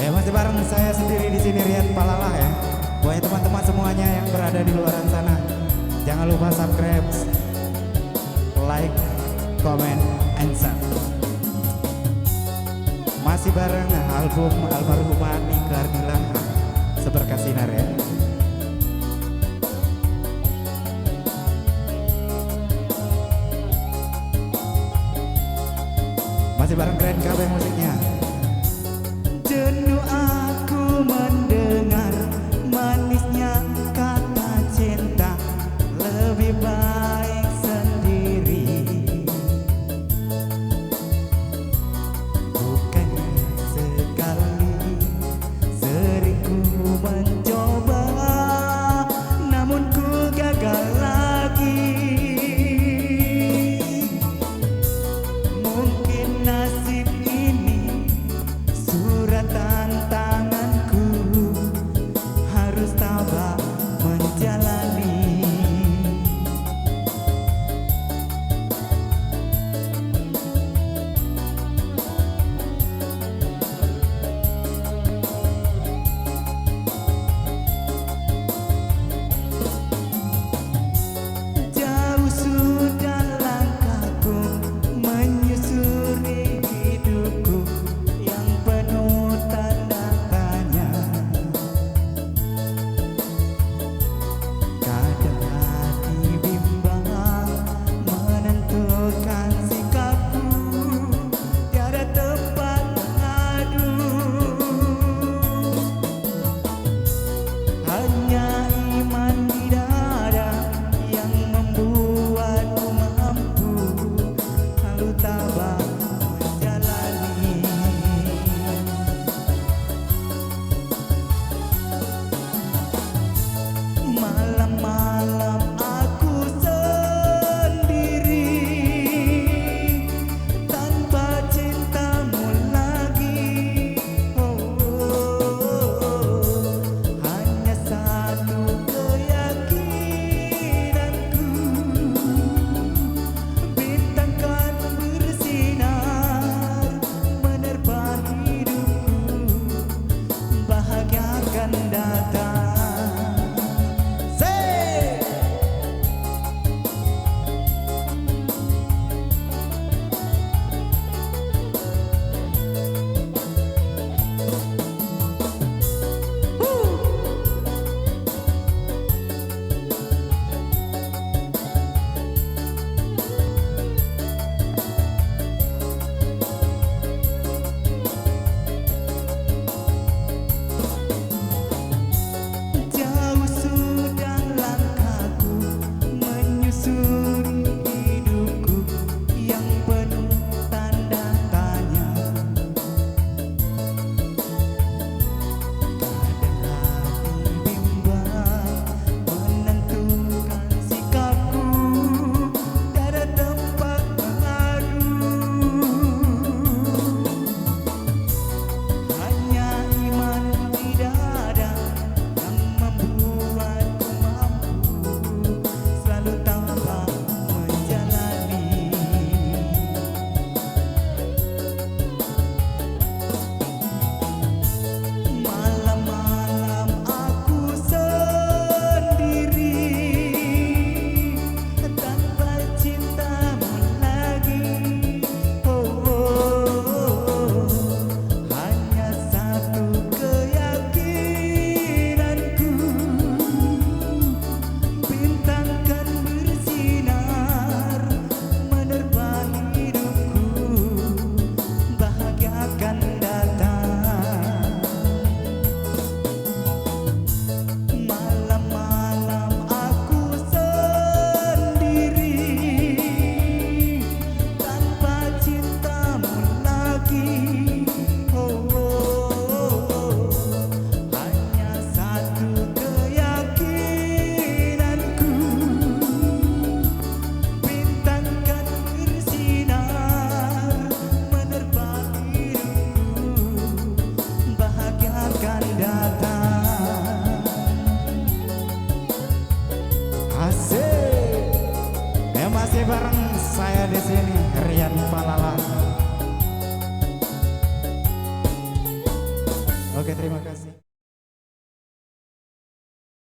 Masih bareng saya sendiri di sini Rian Palalah ya. Buat teman-teman semuanya yang berada di luar sana, jangan lupa subscribe, like, comment, and share. Masih bareng album almarhumah Nika Ardila, Seberkas Sinar ya. Masih bareng Keren KB musiknya. Jenuh aku mendengar manisnya kata cinta, lebih baik sendiri. Bukannya sekali sering ku mencoba, namun ku gagal lagi. Mungkin nasib ini Oke, terima kasih.